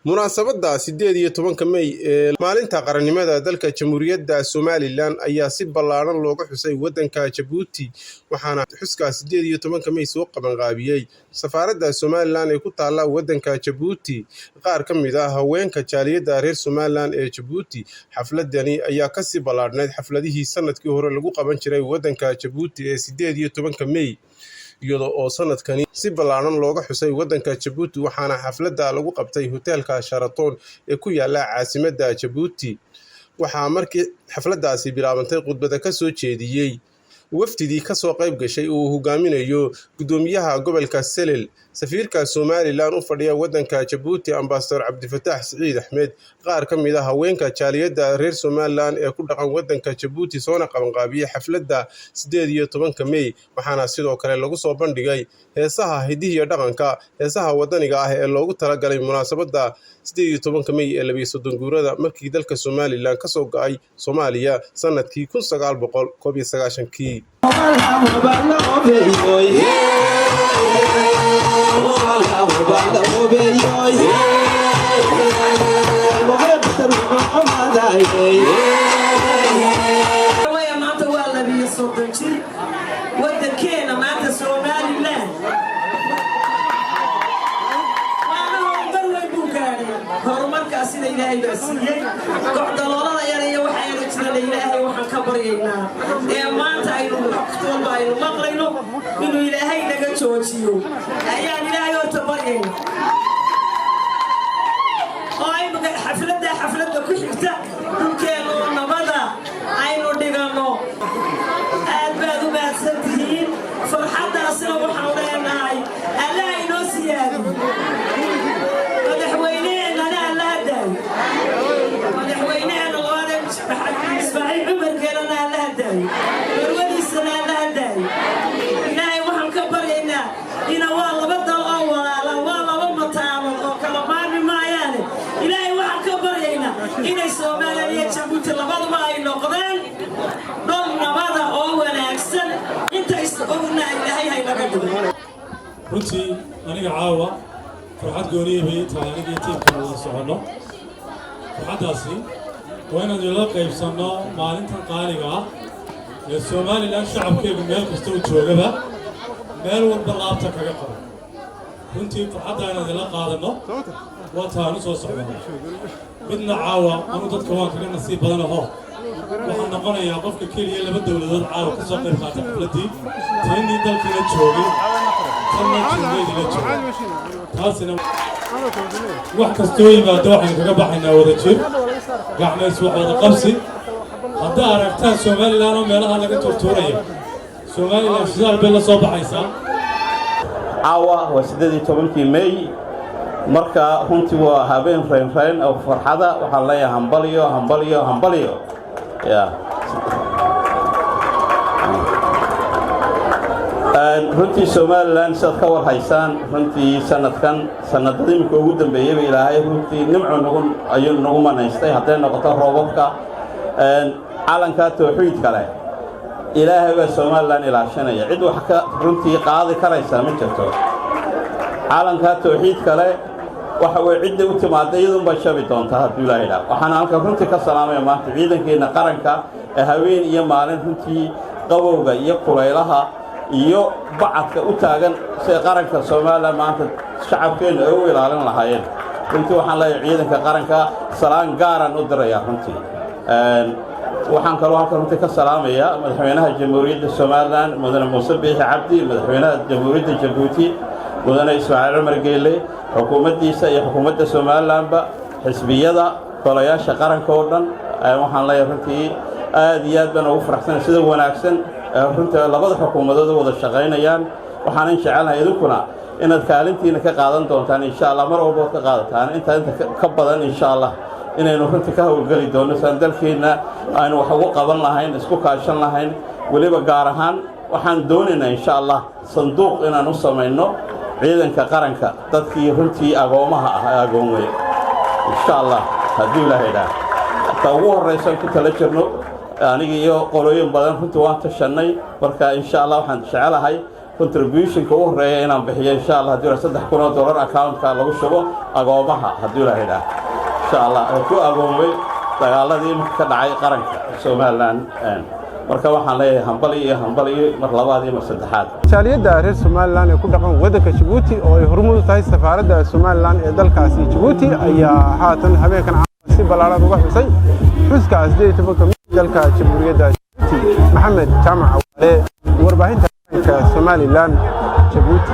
munaasabadda 18 May ee maalinta qarannimada dalka Jamhuuriyadda Somaliland ayaa si ballaaran looga xusay waddanka Djibouti waxaana xuska 18 May soo qabanqaabiyay safaaradda Somaliland ee ku taala waddanka Djibouti qaar ka mid ah haweenka jaaliyadda reer Somaliland ee Djibouti xafladani ayaa ka sii ballaarnayd xafladihii sanadkii hore lagu qaban jiray waddanka Djibouti ee 18 May iyadoo oo sanadkani si ballaaran looga xusay waddanka Djibouti waxaana xafladda lagu qabtay hoteelka Sheraton ee ku yaala caasimadda Djibouti waxaa markii xafladdaasi bilaabantay khudbada ka soo jeediyay wafdidii ka soo qayb gashay oo hogaaminayo gudoomiyaha gobolka Selel safiirka Somaliland u fadhiya waddanka Djibouti Ambassador Cabdifataax Saciid Axmed qaar ka mid ah haweenka jaaliyadda reer Somaliland ee ku dhaqan waddanka Djibouti soona qabanqaabiyay xafladda 18 May waxaana sidoo kale lagu soo bandhigay heesaha hidaha iyo dhaqanka heesaha wadaniga ah ee loogu talagalay munaasabadda 18 May ee 2 guurada markii dalka Somaliland ka soo go'ay Soomaaliya sanadkii 1991kii sida Ilaahay baa siiyay kooxdaloolada yareeyo waxa ay jiraan Ilaahay waxaan ka baryaynaa ee maanta aynu waqtigan aynu maqlayno inuu Ilaahay naga joojiyo ayaan Ilaahay oo tabaryaynaa oo aynu xafladda ku xigta dhulkeena nabada aynu dhigano aad baad u mahadsantihiin farxaddaasina waxaan leenahay Allah inoo siyaadiyo inay Soomaaliya Djibouti labaduba ay noqdaan dhul nabada oo wanaagsan inta isogna Ilaahay hay laga dhigo runtii aniga caawa farxad gooniye bay taariikhda tiimka wada socono farxadaasi waa inaan la qaybsano maalinta qaaliga ah ee Somaliland shacabkeedu meel kasta oo joogaba meel walba laabta kaga qabo runtii farxadda inaan la qaadano waa taanu soo socdo midna caawa anu dadka waan kaga nasiib badan oo waxaan noqonayaa qofka kaliya laba dawladood caawa ka soo qayb qaatay xafladii teenii dalkina joogay tanna joogeedina joogay taasina wax kastoo yimaado waxaan kaga baxaynaa wada jir gacmays wax wada qabsi hadda aragtaan Somaliland oo meelaha laga turtuuraya Somaliland shidaal bay la soo baxaysaa caawa waa 18 May marka runtii waa habeen reyn oo farxada waxaan leeyahay hambaliyo runtii Somaliland sad ka war haysaan runtii sanadadii imika ugu dambeeyay Ilaahay runtii nimco ayuu nagu manaystay haday noqoto roobabka calanka tawxiid kale Ilaahay baa Somaliland ilaashanaya cid wax ka runtii qaadi karaysa ma jirto calanka tawxiid kale waxa way cid u timaaday iyadoo ba shabi doonta hadii Ilaahay daa waxaan halka runtii ka salaamay maanta ciidankeena qaranka ee haween iyo maalin runtii qabowga iyo kulaylaha iyo bacadka u taagan si qaranka Soomaaliland maanta shacabkeena ay u ilaalin lahaayeen runtii waxaan leeyahay ciidanka qaranka salaan gaaran u diraya runtii waxaan kaloo halka runtii ka salaamayaa madaxweynaha Jamhuuriyadda Somaliland Mudane Muuse Biixi Cabdi madaxweynaha Jamhuuriyadda Djibouti Mudane Ismaaciil Umar Geele xukuumaddiisa iyo xukuumadda Somalilandba xisbiyada golayaasha qaranka oo dhan waxaan leeyahay runtii aad iyo aad baan ugu faraxsanahay sida wanaagsan runtii labada xukuumadood wada shaqeynayaan waxaan jecelahay idinkuna inaad kaalintiina ka qaadan doontaan insha Allah mar walba ka qaadataan inta ka badan insha Allah inaynu runtii ka hawlgali doono sandalkeena aynu wax ugu qaban lahayn isku kaashan lahayn waliba gaar ahaan waxaan doonaynaa insha Allah sanduuq inaan u sameeyno ciidanka qaranka dadkii runtii agoomaha ah agoomay insha Allah hadii la heedaa ta ugu horeysa ku tala jirno aniga iyo qolooyin badan runtii waan tashanay marka insha Allah waxaan jecelahay contributionka u horeeya inaan bixiyo insha Allah hadii $3,000 account-ka lagu shubo agoomaha hadii la yiraahdo insha Allah ku agoomay dagaaladii ka dhacay qaranka Soomaaliland marka waxaan leeyahay hambali mar labaad iyo mar saddexaad jaaliyadda reer Soomaaliland ee ku dhaqan waddanka Djibouti oo ay hormuud u tahay safaaradda Soomaaliland ee dalkaasi Djibouti ayaa haatan habeenkan si ballaaran uga xusay xuska 18 dalka Jamhuuriyadda Djibouti Maxamed Jaamac warbaahinta Soomaaliland Djibouti